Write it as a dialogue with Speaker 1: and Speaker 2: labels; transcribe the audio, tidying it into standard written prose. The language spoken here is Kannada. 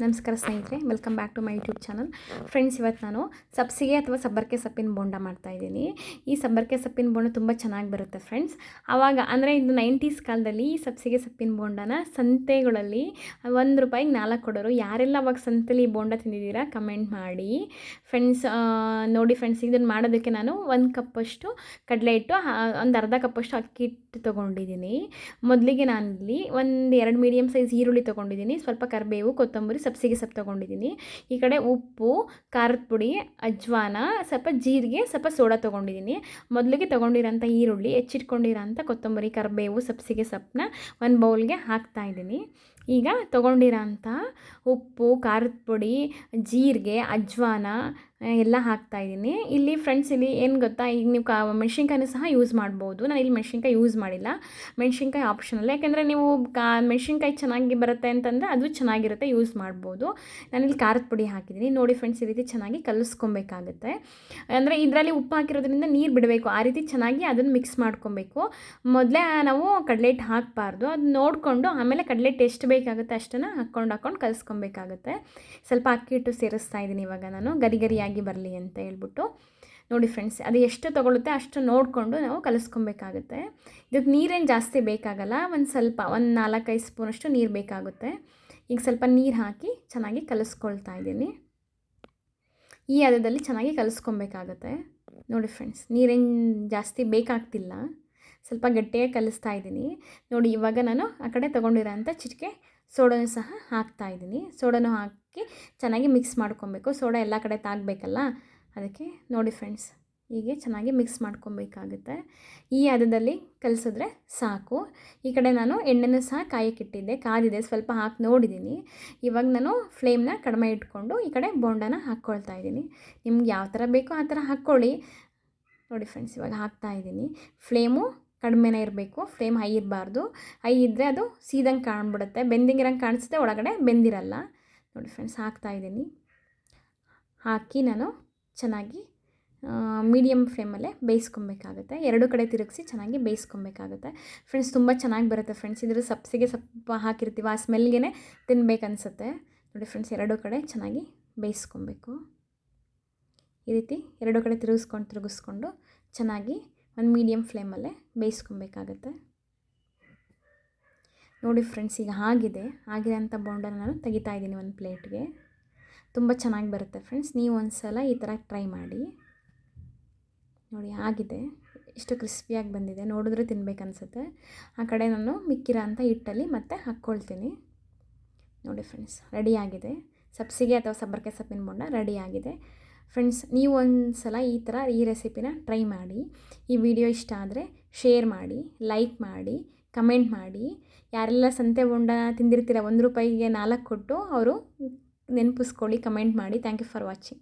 Speaker 1: ನಮಸ್ಕಾರ ಸ್ನೇಹಿತರೆ, welcome back to my YouTube channel. Friends, ಇವತ್ತು ನಾನು ಸಬ್ಸಿಗೆ ಅಥವಾ ಸಬ್ಬರಿಕೆ ಸೊಪ್ಪಿನ ಬೋಂಡ ಮಾಡ್ತಾಯಿದ್ದೀನಿ. ಈ ಸಬ್ಬರಿಕೆ ಸೊಪ್ಪಿನ ಬೋಂಡ ತುಂಬ ಚೆನ್ನಾಗಿ ಬರುತ್ತೆ ಫ್ರೆಂಡ್ಸ್. ಆವಾಗ ಅಂದರೆ ಇದು 90s ಕಾಲದಲ್ಲಿ ಈ ಸಬ್ಸಿಗೆ ಸೊಪ್ಪಿನ ಬೋಂಡನ ಸಂತೆಗಳಲ್ಲಿ ₹1ಗೆ 4 ಕೊಡೋರು. ಯಾರೆಲ್ಲ ಅವಾಗ ಸಂತೆಲಿ ಈ ಬೋಂಡ ತಿಂದಿದ್ದೀರಾ ಕಮೆಂಟ್ ಮಾಡಿ ಫ್ರೆಂಡ್ಸ್. ನೋಡಿ ಫ್ರೆಂಡ್ಸ್, ಇದನ್ನು ಮಾಡೋದಕ್ಕೆ ನಾನು 1 ಕಪ್ಪಷ್ಟು ಕಡಲೆ ಹಿಟ್ಟು, ಒಂದು ಅರ್ಧ ಕಪ್ಪಷ್ಟು ಅಕ್ಕಿ ಹಿಟ್ಟು ತೊಗೊಂಡಿದ್ದೀನಿ. ಮೊದಲಿಗೆ ನಾನಿಲ್ಲಿ 2 ಮೀಡಿಯಮ್ ಸೈಜ್ ಈರುಳ್ಳಿ ತೊಗೊಂಡಿದ್ದೀನಿ, ಸ್ವಲ್ಪ ಕರಿಬೇವು, ಕೊತ್ತಂಬರಿ, ಸಬ್ಸಿಗೆ ಸೊಪ್ಪು ತೊಗೊಂಡಿದ್ದೀನಿ. ಈ ಕಡೆ ಉಪ್ಪು, ಖಾರದ ಪುಡಿ, ಅಜ್ವಾನ, ಸ್ವಲ್ಪ ಜೀರಿಗೆ, ಸ್ವಲ್ಪ ಸೋಡಾ ತೊಗೊಂಡಿದ್ದೀನಿ. ಮೊದಲಿಗೆ ತೊಗೊಂಡಿರೋಂಥ ಈರುಳ್ಳಿ, ಹೆಚ್ಚಿಟ್ಕೊಂಡಿರೋಂಥ ಕೊತ್ತಂಬರಿ, ಕರಿಬೇವು, ಸಬ್ಸಿಗೆ ಸೊಪ್ಪನ್ನ ಒಂದು ಬೌಲ್ಗೆ ಹಾಕ್ತಾಯಿದ್ದೀನಿ. ಈಗ ತೊಗೊಂಡಿರೋಂಥ ಉಪ್ಪು, ಖಾರದ ಪುಡಿ, ಜೀರಿಗೆ, ಅಜ್ವಾನ ಎಲ್ಲ ಹಾಕ್ತಾಯಿದ್ದೀನಿ. ಇಲ್ಲಿ ಫ್ರೆಂಡ್ಸ್, ಇಲ್ಲಿ ಏನು ಗೊತ್ತಾ, ಈಗ ನೀವು ಮೆಣಸಿನ್ಕಾಯಿನೂ ಸಹ ಯೂಸ್ ಮಾಡ್ಬೋದು. ನಾನು ಇಲ್ಲಿ ಮೆಣಸಿನ್ಕಾಯಿ ಯೂಸ್ ಮಾಡಿಲ್ಲ. ಮೆಣಸಿನ್ಕಾಯಿ ಆಪ್ಷನಲ್, ಯಾಕೆಂದರೆ ನೀವು ಮೆಣಸಿನ್ಕಾಯಿ ಚೆನ್ನಾಗಿ ಬರುತ್ತೆ ಅಂತಂದರೆ ಅದು ಚೆನ್ನಾಗಿರುತ್ತೆ, ಯೂಸ್ ಮಾಡ್ಬೋದು. ನಾನಿಲ್ಲಿ ಖಾರದ ಪುಡಿ ಹಾಕಿದ್ದೀನಿ. ನೋಡಿ ಫ್ರೆಂಡ್ಸ್, ಈ ರೀತಿ ಚೆನ್ನಾಗಿ ಕಲಿಸ್ಕೊಬೇಕಾಗುತ್ತೆ. ಅಂದರೆ ಇದರಲ್ಲಿ ಉಪ್ಪು ಹಾಕಿರೋದ್ರಿಂದ ನೀರು ಬಿಡಬೇಕು, ಆ ರೀತಿ ಚೆನ್ನಾಗಿ ಅದನ್ನು ಮಿಕ್ಸ್ ಮಾಡ್ಕೊಬೇಕು. ಮೊದಲೇ ನಾವು ಕಡಲೆ ಹಿಟ್ಟು ಹಾಕಬಾರ್ದು, ಅದು ನೋಡಿಕೊಂಡು ಆಮೇಲೆ ಕಡಲೆ ಹಿಟ್ಟು ಎಷ್ಟು ಬೇಕಾಗುತ್ತೆ ಅಷ್ಟನ್ನು ಹಾಕ್ಕೊಂಡು ಕಲಿಸ್ಕೊಬೇಕಾಗುತ್ತೆ. ಸ್ವಲ್ಪ ಅಕ್ಕಿ ಹಿಟ್ಟು ಸೇರಿಸ್ತಾ ಇದ್ದೀನಿ ಇವಾಗ ನಾನು, ಗರಿಯಾಗಿ ಬರಲಿ ಅಂತ ಹೇಳ್ಬಿಟ್ಟು. ನೋಡಿ ಫ್ರೆಂಡ್ಸ್, ಅದು ಎಷ್ಟು ತೊಗೊಳುತ್ತೆ ಅಷ್ಟು ನೋಡಿಕೊಂಡು ನಾವು ಕಲಿಸ್ಕೊಬೇಕಾಗುತ್ತೆ. ಇದಕ್ಕೆ ನೀರೇನು ಜಾಸ್ತಿ ಬೇಕಾಗಲ್ಲ, ಒಂದು 4-5 ಸ್ಪೂನಷ್ಟು ನೀರು ಬೇಕಾಗುತ್ತೆ. ಈಗ ಸ್ವಲ್ಪ ನೀರು ಹಾಕಿ ಚೆನ್ನಾಗಿ ಕಲಿಸ್ಕೊಳ್ತಾ ಇದ್ದೀನಿ. ಈ ಹದದಲ್ಲಿ ಚೆನ್ನಾಗಿ ಕಲಿಸ್ಕೊಬೇಕಾಗುತ್ತೆ. ನೋಡಿ ಫ್ರೆಂಡ್ಸ್, ನೀರೇನು ಜಾಸ್ತಿ ಬೇಕಾಗ್ತಿಲ್ಲ, ಸ್ವಲ್ಪ ಗಟ್ಟಿಯಾಗಿ ಕಲಿಸ್ತಾ ಇದ್ದೀನಿ. ನೋಡಿ, ಇವಾಗ ನಾನು ಆ ಕಡೆ ತೊಗೊಂಡಿರೋಂಥ ಚಿಟಿಕೆ ಸೋಡಾನು ಸಹ ಹಾಕ್ತಾಯಿದ್ದೀನಿ. ಸೋಡಾನು ಹಾಕಿ ಚೆನ್ನಾಗಿ ಮಿಕ್ಸ್ ಮಾಡ್ಕೊಬೇಕು. ಸೋಡಾ ಎಲ್ಲ ಕಡೆ ತಾಗಬೇಕಲ್ಲ, ಅದಕ್ಕೆ. ನೋಡಿ ಫ್ರೆಂಡ್ಸ್, ಹೀಗೆ ಚೆನ್ನಾಗಿ ಮಿಕ್ಸ್ ಮಾಡ್ಕೊಬೇಕಾಗುತ್ತೆ. ಈ ಹದದಲ್ಲಿ ಕಲಿಸಿದ್ರೆ ಸಾಕು. ಈ ಕಡೆ ನಾನು ಎಣ್ಣೆನೂ ಸಹ ಕಾಯಕ್ಕಿಟ್ಟಿದ್ದೆ, ಕಾದಿದೆ, ಸ್ವಲ್ಪ ಹಾಕಿ ನೋಡಿದ್ದೀನಿ. ಇವಾಗ ನಾನು ಫ್ಲೇಮ್ನ ಕಡಿಮೆ ಇಟ್ಕೊಂಡು ಈ ಕಡೆ ಬೋಂಡನ ಹಾಕ್ಕೊಳ್ತಾ ಇದ್ದೀನಿ. ನಿಮ್ಗೆ ಯಾವ ಥರ ಬೇಕೋ ಆ ಥರ ಹಾಕ್ಕೊಳ್ಳಿ. ನೋಡಿ ಫ್ರೆಂಡ್ಸ್, ಇವಾಗ ಹಾಕ್ತಾಯಿದ್ದೀನಿ. ಫ್ಲೇಮು ಕಡಿಮೆನೇ ಇರಬೇಕು, ಫ್ಲೇಮ್ ಹೈ ಇರಬಾರ್ದು. ಹೈ ಇದ್ದರೆ ಅದು ಸೀದಂಗೆ ಕಾಣ್ಬಿಡುತ್ತೆ, ಬೆಂದಿರಂಗೆ ಕಾಣಿಸುತ್ತೆ, ಒಳಗಡೆ ಬೆಂದಿರಲ್ಲ. ನೋಡಿ ಫ್ರೆಂಡ್ಸ್, ಹಾಕ್ತಾಯಿದ್ದೀನಿ. ಹಾಕಿ ನಾನು ಚೆನ್ನಾಗಿ ಮೀಡಿಯಮ್ ಫ್ಲೇಮಲ್ಲೇ ಬೇಯಿಸ್ಕೊಬೇಕಾಗುತ್ತೆ. 2 ಕಡೆ ತಿರುಗಿಸಿ ಚೆನ್ನಾಗಿ ಬೇಯಿಸ್ಕೊಬೇಕಾಗುತ್ತೆ ಫ್ರೆಂಡ್ಸ್. ತುಂಬ ಚೆನ್ನಾಗಿ ಬರುತ್ತೆ ಫ್ರೆಂಡ್ಸ್. ಇದ್ರ ಸಬ್ಸಿಗೆ ಸೊಪ್ಪು ಹಾಕಿರ್ತೀವಿ, ಆ ಸ್ಮೆಲ್ಗೆ ತಿನ್ಬೇಕನ್ಸುತ್ತೆ. ನೋಡಿ ಫ್ರೆಂಡ್ಸ್, 2 ಕಡೆ ಚೆನ್ನಾಗಿ ಬೇಯಿಸ್ಕೊಬೇಕು. ಈ ರೀತಿ 2 ಕಡೆ ತಿರುಗಿಸ್ಕೊಂಡು ಚೆನ್ನಾಗಿ ಒಂದು ಮೀಡಿಯಮ್ ಫ್ಲೇಮಲ್ಲೇ ಬೇಯಿಸ್ಕೊಬೇಕಾಗತ್ತೆ. ನೋಡಿ ಫ್ರೆಂಡ್ಸ್, ಈಗ ಆಗಿರೋಂಥ ಬೋಂಡನ ನಾನು ತೆಗಿತಾ ಇದ್ದೀನಿ ಒಂದು ಪ್ಲೇಟ್ಗೆ. ತುಂಬ ಚೆನ್ನಾಗಿ ಬರುತ್ತೆ ಫ್ರೆಂಡ್ಸ್, ನೀವು ಒಂದು ಸಲ ಈ ಥರ ಟ್ರೈ ಮಾಡಿ. ನೋಡಿ, ಆಗಿದೆ, ಎಷ್ಟು ಕ್ರಿಸ್ಪಿಯಾಗಿ ಬಂದಿದೆ, ನೋಡಿದ್ರೆ ತಿನ್ಬೇಕನ್ಸುತ್ತೆ. ಆ ಕಡೆ ನಾನು ಮಿಕ್ಕಿರೋ ಅಂಥ ಹಿಟ್ಟಲ್ಲಿ ಮತ್ತೆ ಹಾಕ್ಕೊಳ್ತೀನಿ. ನೋಡಿ ಫ್ರೆಂಡ್ಸ್, ರೆಡಿಯಾಗಿದೆ. ಸಬ್ಸಿಗೆ ಅಥವಾ ಸಬ್ಬರಿಕೆ ಸೊಪ್ಪಿನ ಬೋಂಡ ರೆಡಿಯಾಗಿದೆ ಫ್ರೆಂಡ್ಸ್. ನೀವು ಒಂದು ಸಲ ಈ ರೆಸಿಪಿನ ಟ್ರೈ ಮಾಡಿ. ಈ ವಿಡಿಯೋ ಇಷ್ಟ ಆದರೆ ಶೇರ್ ಮಾಡಿ, ಲೈಕ್ ಮಾಡಿ, ಕಮೆಂಟ್ ಮಾಡಿ. ಯಾರೆಲ್ಲ ಸಂತೆ ಬೋಂಡ ತಿಂದಿರ್ತೀರ ₹1ಗೆ 4 ಕೊಟ್ಟು, ಅವರು ನೆನಪಿಸ್ಕೊಳ್ಳಿ, ಕಮೆಂಟ್ ಮಾಡಿ. Thank you for watching.